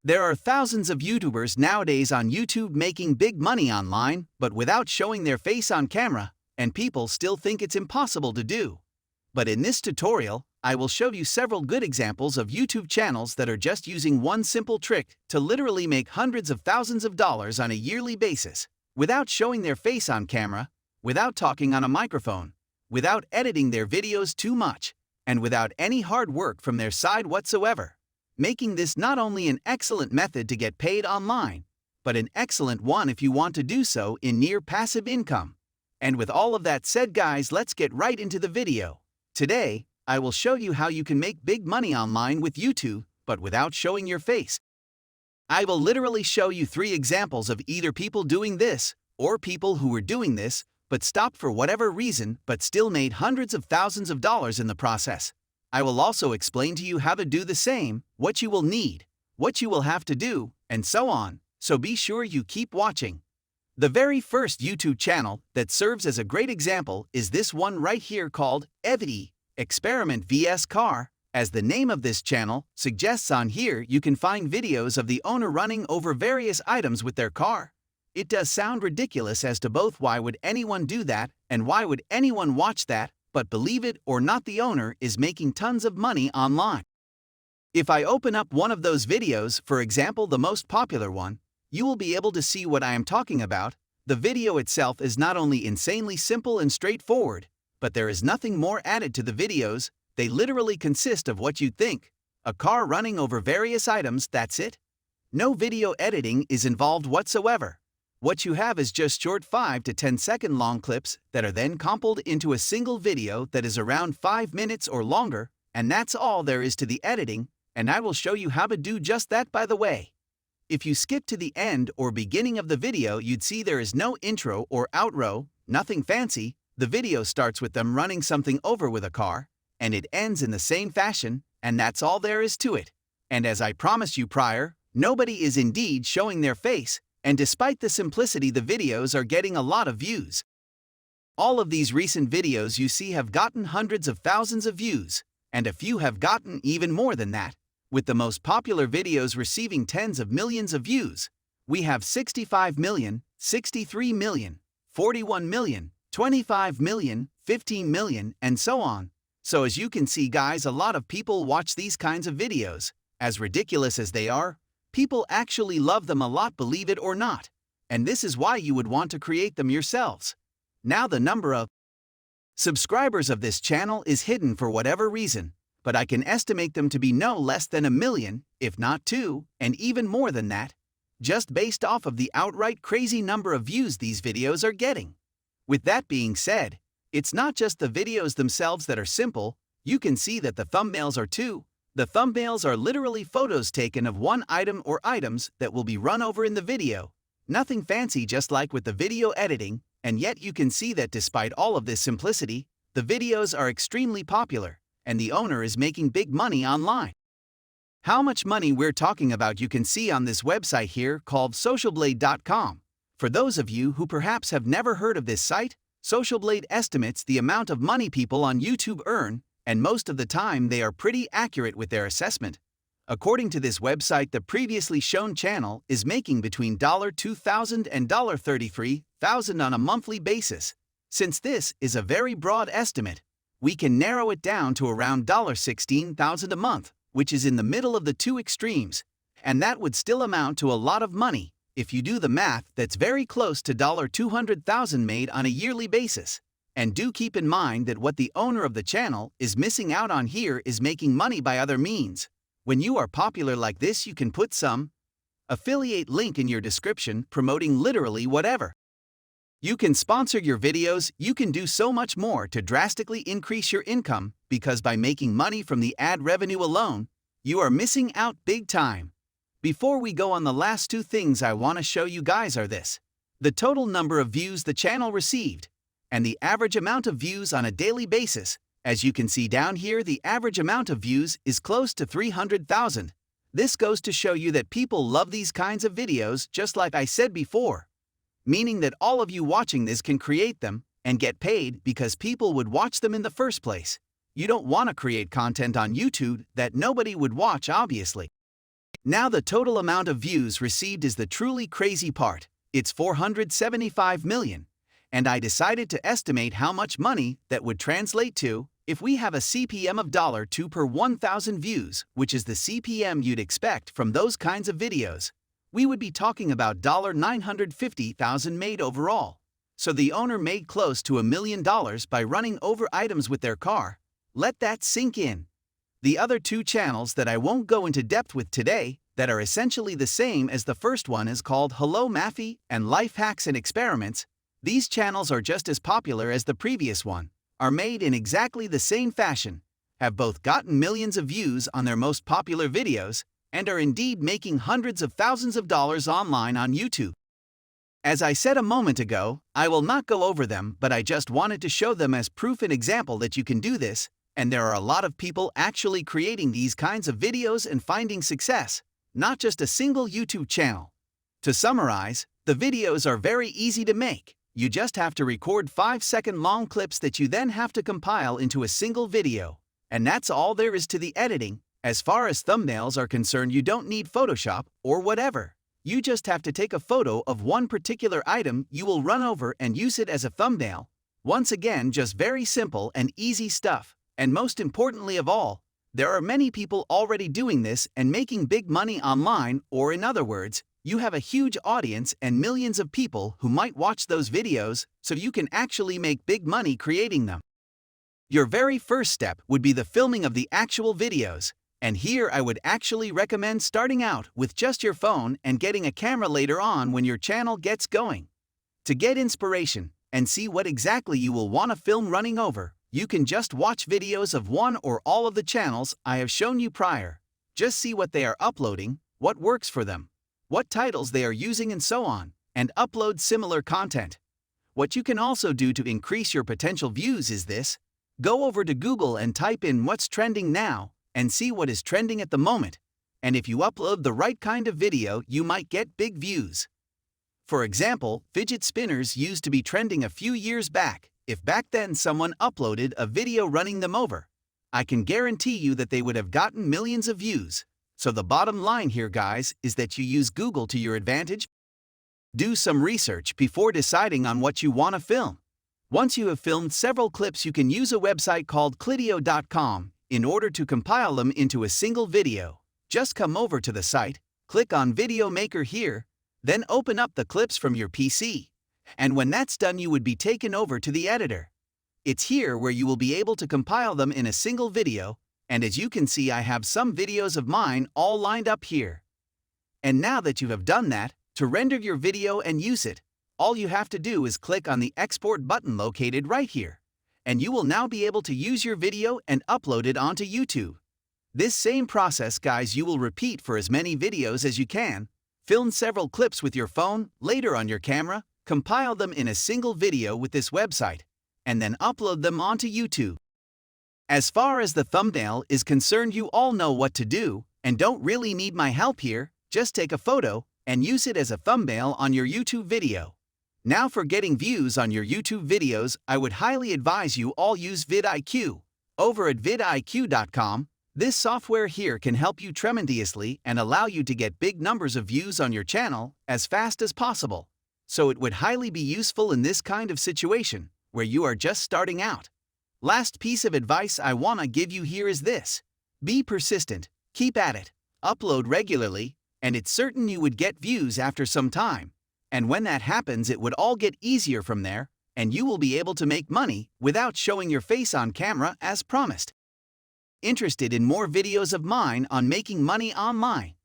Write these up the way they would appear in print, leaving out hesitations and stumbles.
There are thousands of YouTubers nowadays on YouTube making big money online, but without showing their face on camera, and people still think it's impossible to do. But in this tutorial, I will show you several good examples of YouTube channels that are just using one simple trick to literally make hundreds of thousands of dollars on a yearly basis, without showing their face on camera, without talking on a microphone, without editing their videos too much, and without any hard work from their side whatsoever, making this not only an excellent method to get paid online, but an excellent one if you want to do so in near passive income. And with all of that said, guys, let's get right into the video. Today, I will show you how you can make big money online with YouTube, but without showing your face. I will literally show you 3 examples of either people doing this, or people who were doing this, but stopped for whatever reason, but still made hundreds of thousands of dollars in the process. I will also explain to you how to do the same, what you will need, what you will have to do, and so on, so be sure you keep watching. The very first YouTube channel that serves as a great example is this one right here called realy, Experiment vs Car. As the name of this channel suggests, on here you can find videos of the owner running over various items with their car. It does sound ridiculous as to both why would anyone do that and why would anyone watch that, but believe it or not, the owner is making tons of money online. If I open up one of those videos, for example the most popular one, you will be able to see what I am talking about. The video itself is not only insanely simple and straightforward, but there is nothing more added to the videos. They literally consist of what you'd think: a car running over various items, that's it. No video editing is involved whatsoever. What you have is just short 5 to 10 second long clips that are then compiled into a single video that is around 5 minutes or longer, and that's all there is to the editing, and I will show you how to do just that, by the way. If you skip to the end or beginning of the video, you'd see there is no intro or outro, nothing fancy. The video starts with them running something over with a car, and it ends in the same fashion, and that's all there is to it. And as I promised you prior, nobody is indeed showing their face, and despite the simplicity, the videos are getting a lot of views. All of these recent videos you see have gotten hundreds of thousands of views, and a few have gotten even more than that, with the most popular videos receiving tens of millions of views. We have 65 million, 63 million, 41 million, 25 million, 15 million, and so on. So as you can see, guys, a lot of people watch these kinds of videos. As ridiculous as they are, people actually love them a lot, believe it or not. And this is why you would want to create them yourselves. Now the number of subscribers of this channel is hidden for whatever reason, but I can estimate them to be no less than 1 million, if not 2, and even more than that, just based off of the outright crazy number of views these videos are getting. With that being said, it's not just the videos themselves that are simple. You can see that the thumbnails are too. The thumbnails are literally photos taken of one item or items that will be run over in the video. Nothing fancy, just like with the video editing, and yet you can see that despite all of this simplicity, the videos are extremely popular, and the owner is making big money online. How much money we're talking about you can see on this website here called socialblade.com. For those of you who perhaps have never heard of this site, Socialblade estimates the amount of money people on YouTube earn, and most of the time they are pretty accurate with their assessment. According to this website, the previously shown channel is making between $2,000 and $33,000 on a monthly basis. Since this is a very broad estimate, we can narrow it down to around $16,000 a month, which is in the middle of the two extremes, and that would still amount to a lot of money. If you do the math, that's very close to $200,000 made on a yearly basis. And do keep in mind that what the owner of the channel is missing out on here is making money by other means. When you are popular like this, you can put some affiliate link in your description promoting literally whatever. You can sponsor your videos. You can do so much more to drastically increase your income, because by making money from the ad revenue alone, you are missing out big time. Before we go on, the last 2 things I want to show you guys are this: the total number of views the channel received, and the average amount of views on a daily basis. As you can see down here, the average amount of views is close to 300,000. This goes to show you that people love these kinds of videos, just like I said before. Meaning that all of you watching this can create them and get paid because people would watch them in the first place. You don't want to create content on YouTube that nobody would watch, obviously. Now the total amount of views received is the truly crazy part. It's 475 million. And I decided to estimate how much money that would translate to if we have a CPM of $2 per 1,000 views, which is the CPM you'd expect from those kinds of videos. We would be talking about $950,000 made overall. So the owner made close to $1 million by running over items with their car. Let that sink in. The other two channels that I won't go into depth with today, that are essentially the same as the first one, is called Hello Maffy and Life Hacks and Experiments. These channels are just as popular as the previous one, are made in exactly the same fashion, have both gotten millions of views on their most popular videos, and are indeed making hundreds of thousands of dollars online on YouTube. As I said a moment ago, I will not go over them, but I just wanted to show them as proof and example that you can do this, and there are a lot of people actually creating these kinds of videos and finding success, not just a single YouTube channel. To summarize, the videos are very easy to make. You just have to record 5-second long clips that you then have to compile into a single video. And that's all there is to the editing. As far as thumbnails are concerned, you don't need Photoshop or whatever. You just have to take a photo of one particular item you will run over and use it as a thumbnail. Once again, just very simple and easy stuff. And most importantly of all, there are many people already doing this and making big money online, or in other words, you have a huge audience and millions of people who might watch those videos, so you can actually make big money creating them. Your very first step would be the filming of the actual videos, and here I would actually recommend starting out with just your phone and getting a camera later on when your channel gets going. To get inspiration and see what exactly you will want to film running over, you can just watch videos of one or all of the channels I have shown you prior. Just see what they are uploading, what works for them, what titles they are using, and so on, and upload similar content. What you can also do to increase your potential views is this. Go over to Google and type in what's trending now and see what is trending at the moment. And if you upload the right kind of video, you might get big views. For example, fidget spinners used to be trending a few years back. If back then someone uploaded a video running them over, I can guarantee you that they would have gotten millions of views. So the bottom line here, guys, is that you use Google to your advantage. Do some research before deciding on what you want to film. Once you have filmed several clips, you can use a website called clidio.com in order to compile them into a single video. Just come over to the site, click on Video Maker here, then open up the clips from your PC. And when that's done, you would be taken over to the editor. It's here where you will be able to compile them in a single video, and as you can see, I have some videos of mine all lined up here. And now that you have done that, to render your video and use it, all you have to do is click on the export button located right here, and you will now be able to use your video and upload it onto YouTube. This same process, guys, you will repeat for as many videos as you can. Film several clips with your phone, later on your camera, compile them in a single video with this website, and then upload them onto YouTube. As far as the thumbnail is concerned, you all know what to do, and don't really need my help here. Just take a photo and use it as a thumbnail on your YouTube video. Now for getting views on your YouTube videos, I would highly advise you all use vidIQ. Over at vidIQ.com, this software here can help you tremendously and allow you to get big numbers of views on your channel as fast as possible. So it would highly be useful in this kind of situation, where you are just starting out. Last piece of advice I want to give you here is this. Be persistent, keep at it, upload regularly, and it's certain you would get views after some time. And when that happens, it would all get easier from there, and you will be able to make money without showing your face on camera as promised. Interested in more videos of mine on making money online?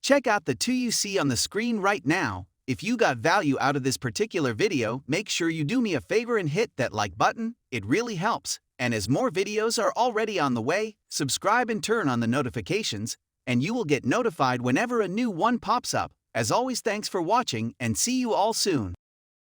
Check out the two you see on the screen right now. If you got value out of this particular video, make sure you do me a favor and hit that like button. It really helps. And as more videos are already on the way, subscribe and turn on the notifications, and you will get notified whenever a new one pops up. As always, thanks for watching, and see you all soon.